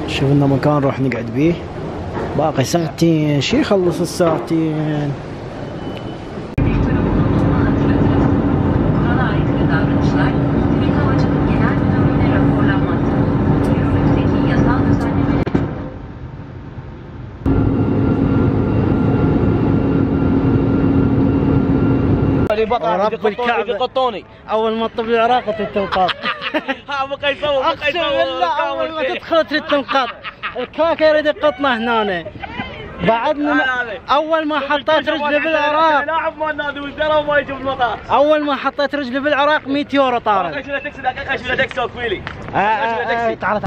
شوف لنا مكان نروح نقعد بيه. باقي ساعتين، شي يخلص الساعتين. رب الكعبة يقطوني اول ما تطب العراق تنقاط. بقى يصور اقسم بالله اول ما تدخل تنقاط. الكاكا يريد يقطنا هنا. بعدنا اول ما حطيت رجلي بالعراق، لاعب ما النادي وزاره وما يجيب المطار. اول ما حطيت رجلي بالعراق 100 يورو طارت. ايش ولا تكسي دقيقه، ايش ولا تكسي وكويلي. تعال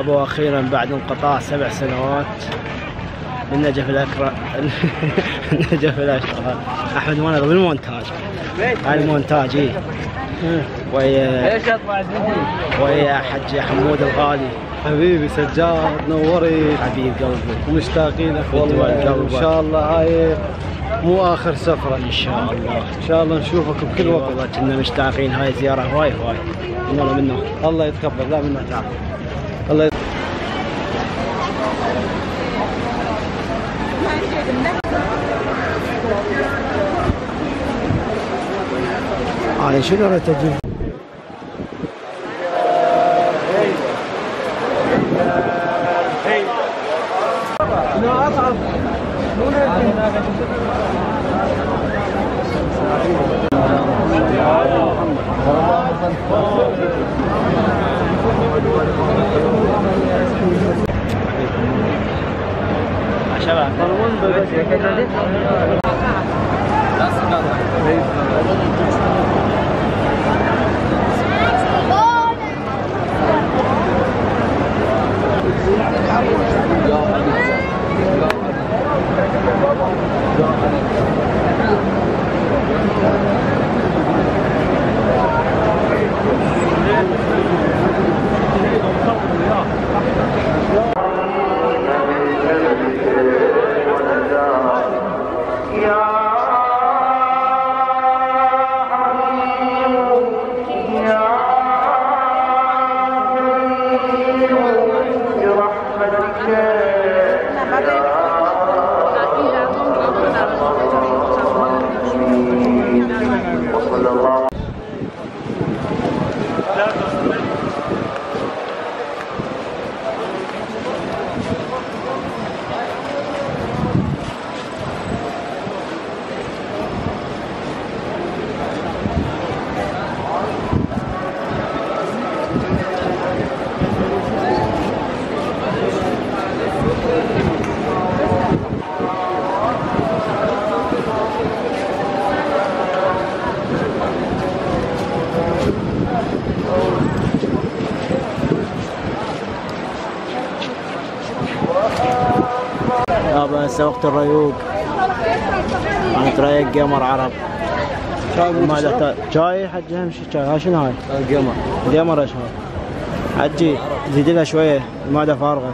واخيرا بعد انقطاع 7 سنوات بالنجف الاكبر. النجف الاشهر. احمد منر بالمونتاج. هاي المونتاج اي. ويا حج حمود الغالي. حبيبي سجاد نوري حبيب قلبي ومشتاقين لك والله. ان شاء الله هاي مو اخر سفره. ان شاء الله ان شاء الله نشوفك بكل وقت. والله كنا مشتاقين. هاي زياره هواي والله منه. الله يتقبل. لا منه تعال. الله يتقبل. شنو تجيب؟ هسه وقت الريوق. انا تريق قمر عرب. شاي حجي اهم شيء شاي. هاي شنو هاي؟ القمر. القمر ايش هاي؟ حجي زيد لها شويه المعده فارغه.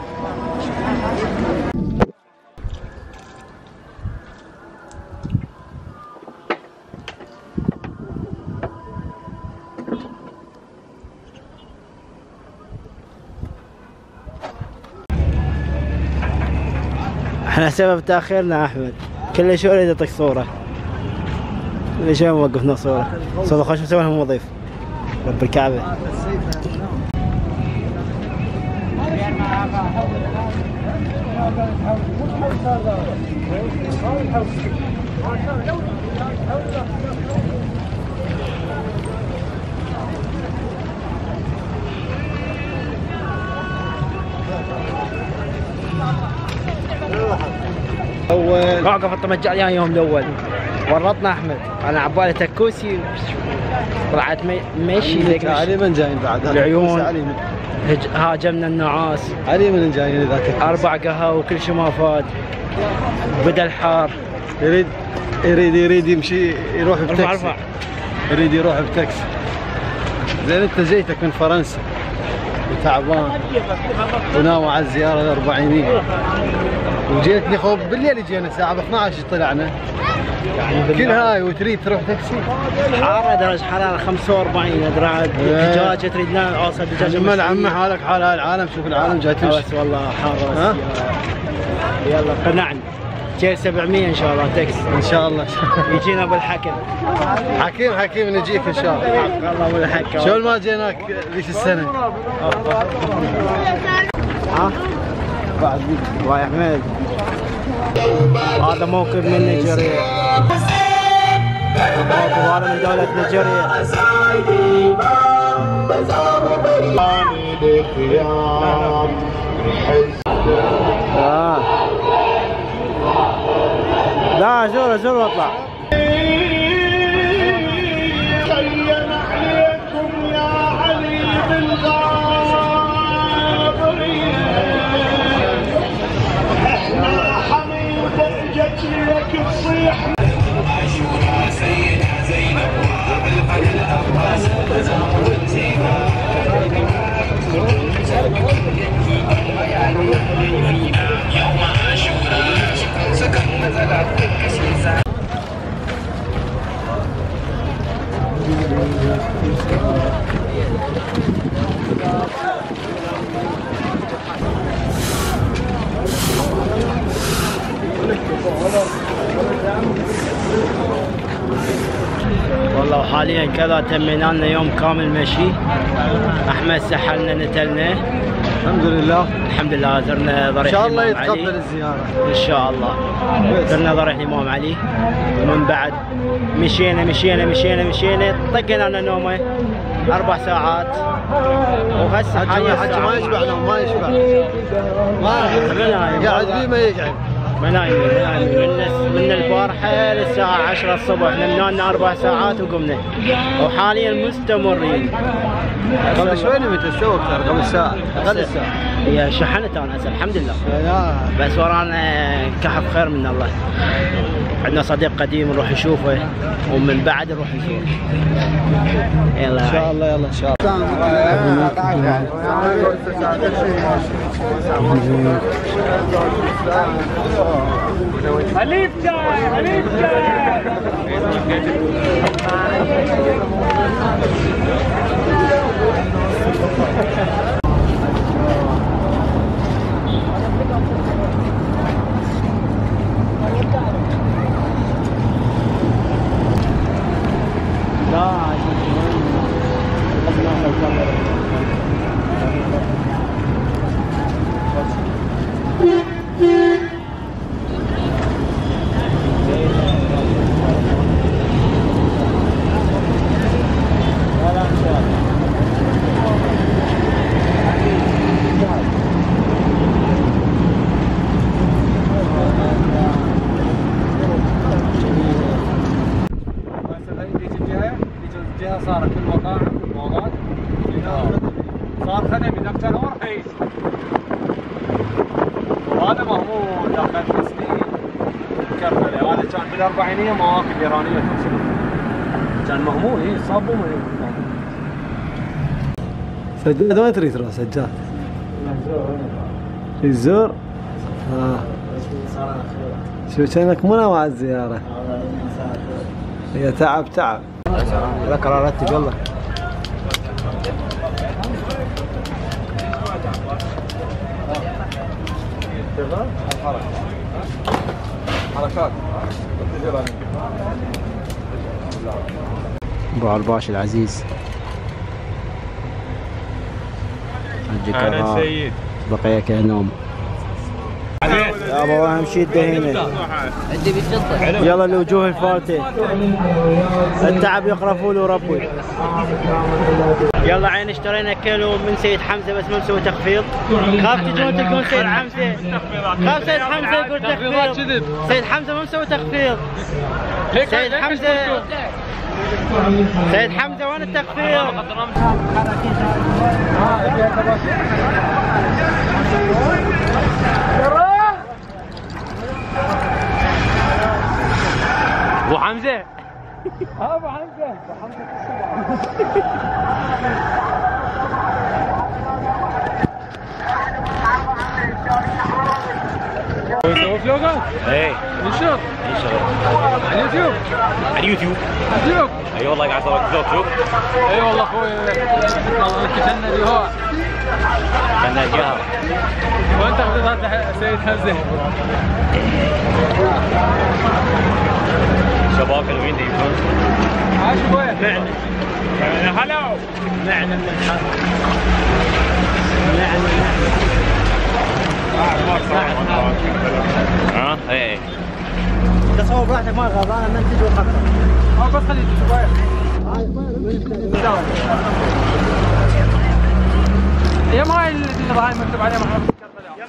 احنا سبب تاخيرنا احمد. كل شوي اريد اعطيك صوره. كل شوي موقفنا صوره. صوره خوش مسوي لهم وظيفه. رب الكعبه. اول اعقف الطمجع يوم الاول. ورطنا احمد. انا عبالي تكوسي طلعت مشي. علي من جايين بعد العيون علي هاجمنا النعاس. علي من جايين اذا تكوسي 4 قهوة وكل شيء ما فاد. بدا الحار. يريد يمشي يروح بتاكسي. يريد يروح بتاكسي. زين انت جيتك من فرنسا وتعبان وناوي على الزياره الاربعينيه وجيتني خوف بالليل. جينا الساعه 12 طلعنا كل هاي وتريد تروح تاكسي. حاره درجه حراره 45 ادري. دجاجه تريد لنا اوصل دجاجه. ما العم حالك حال هاي العالم. شوف العالم جاي تمشي. بس والله حاره. يلا قنعني. جاي 700 ان شاء الله تاكسي. ان شاء الله يجينا ابو الحكم. حكيم نجيك ان شاء الله. الله ابو الحكم. شلون ما جيناك ذيك السنه؟ ها؟ بعد يا حميد. هذا موكب من نيجيريا. موكب هذا من دولة نيجيريا. لا زور واطلع. خيم عليكم يا علي بالغابرين. احنا حميد درجة لك تصيح. سيدها زينب وابلغ الاباس يوم عاشوراء سكن نزلت والله وحاليا كذا تمينا لنا يوم كامل مشي. احمد سحلنا نتلنا. الحمد لله. الحمد لله زرنا ضريح ان شاء الله الإمام علي. يتقبل الزياره ان شاء الله. زرنا ضريح الامام علي. ومن بعد مشينا طقنا لنا نومه 4 ساعات. وهسه حاليا حكي ما يشبع نوم. ما يشبع. قاعد بيه ما يقعد. ما نايم من البارحه للساعه 10 الصبح. نمنا لنا 4 ساعات وقمنا. وحاليا مستمرين. قبل شوي نمت تو اكثر. قبل ساعه اقل ساعه. هي شحنت انا هسه الحمد لله. بس ورانا كحف خير من الله. عندنا صديق قديم نروح نشوفه ومن بعد نروح نزور. يلا ان شاء الله. يلا ان شاء الله. حليب جاي. صارت في المطاعم والمولات صار خدمي دكتور ورخيص. وهذا مهمول دخل في سنين كربلاء. هذا كان في الاربعينيه مواقف ايرانيه تنصب. كان مهمول. صابوا سجاد ما تريد تروح سجاد. الزور. شو كانك مو ناوي على الزياره. هي تعب. لا قرارات والله. حركات ابو عرباش العزيز. اهلا سيد. بقيك نوم. ابو اهم شيء الدهينه. يلا الوجوه الفالته، التعب يقرفوا له ربي. يلا عين اشترينا كيلو من سيد حمزه بس ما مسوي تخفيض. خاف تجون تلقون سيد حمزه، خاف سيد حمزه يقول تخفيض. سيد حمزه ما مسوي تخفيض. سيد حمزه، سيد حمزه وين التخفيض؟ ابو حمزه ابو حمزه سوي فلوجات؟ ايه نشوف على اليوتيوب. على اليوتيوب. اليوتيوب اي والله قاعد اسوي فلوج. شوف اي والله اخوي كتلنا اليوها كنا القهوه وانت خذيت سيد حمزه. شباب حلوين يجون. عاش شويه. نعم هلا نعم من الحر. نعم ها ايه تصور براحتك ما غلطان منتج وخطر. بس خليه شويه. يا ما اللي هاي مكتوب عليها محمد يا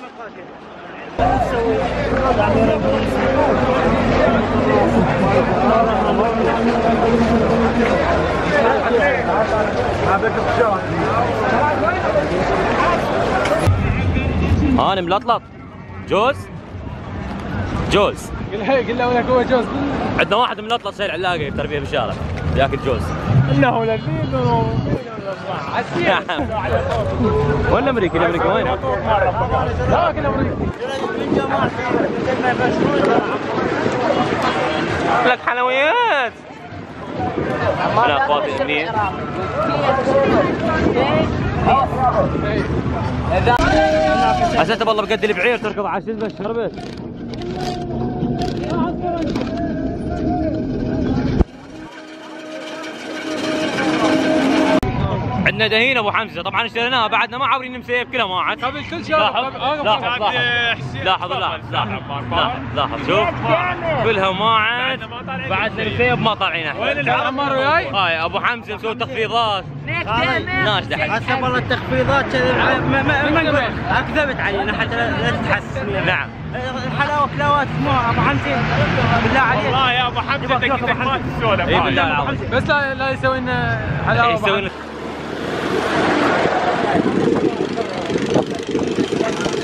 انا ملطلط. جوز جوز قل له وياك هو جوز. عندنا واحد ملطلط سيل علاقه تربيه بالشارع ياكل جوز. انه لذيذ عسير. وين الامريكي؟ الامريكي وين؟ لا كل امريكي. لك حلويات. انا اخواتي منين؟ حسيت والله بقد البعير تركض على شزبه شربت. عندنا دهين ابو حمزه طبعا اشتريناها بعدنا ما عاورين مسيب كلها ما عاد. قبل كل شيء لاحظ شوف كلها ما عاد بعدنا مسيب ما طالعينها. وين العمر وياي؟ هاي ابو حمزه مسوي تخفيضات ناشده حق. هسه والله التخفيضات ما نقول اكذبت علينا حتى لا تتحسس. نعم الحلاوه كلاوات مو ابو حمزه بالله عليك. والله يا ابو حمزه دقيقتك ما تسولف. اي بالله العظيم بس لا يسوي لنا حلاوه. يسوي لنا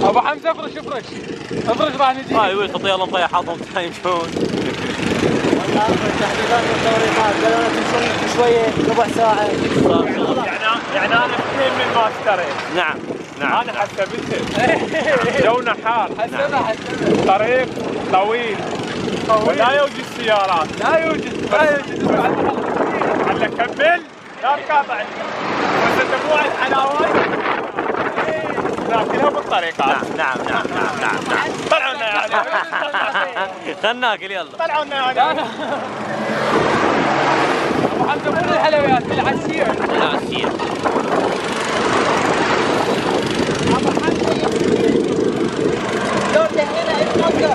ابو حمزه افرش راح نجي. هاي وين خطيه الله مطيح حظهم يمشون. تحديدات والتوريقات قالوا لنا تمشون شويه ربع ساعه. يعني انا كثير من ما اشتريت. نعم انا حسبته جونا حار. حسبها طريق طويل ولا يوجد سيارات. لا يوجد على كمل لا تقاطع بس مجموعه حلاوات ناكلها بالطريقات. نعم طلعوا لنا يعني خلنا ناكل يلا. طلعوا لنا يعني ابو حمزه مو الحلويات العسير. العسير ابو حمزه لو دهينا اتوقع.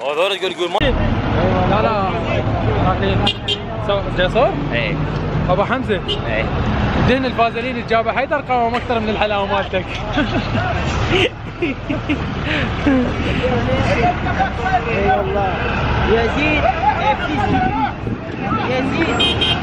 هذول يقول ما لا جسور؟ ايه ابو حمزه ايه دهن الفازلين تجابه حيدر قوام اكثر من الحلاوه مالتك. اي والله يزيد يزيد.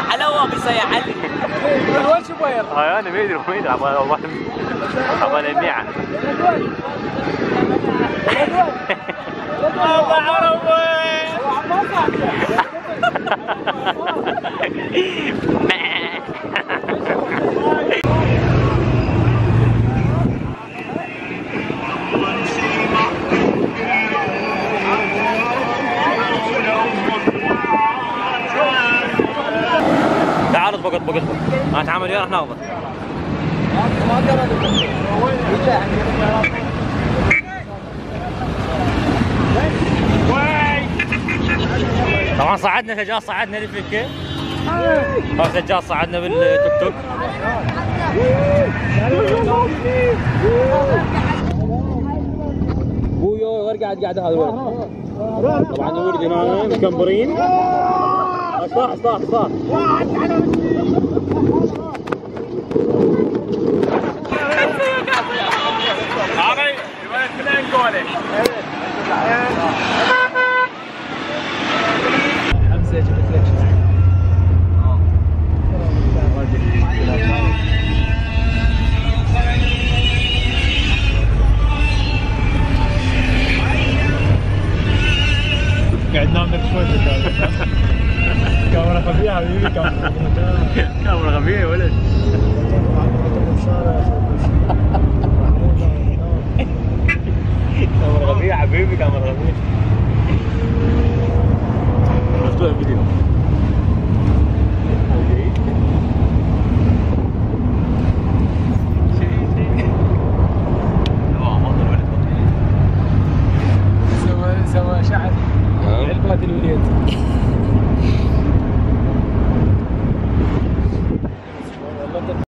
حلاوه بس يا علي. وين شبير؟ هاي انا ما ادري وين عبال النيعه. ابو عربي عمل وياه راح ناخذه. طبعا صعدنا سجاد، صعدنا الفكه. سجاد صعدنا بالتوك توك. بويو غير قاعد هذا الولد. طبعا الولد هنا مكمبرين. صح. هذا الولد من انجوله.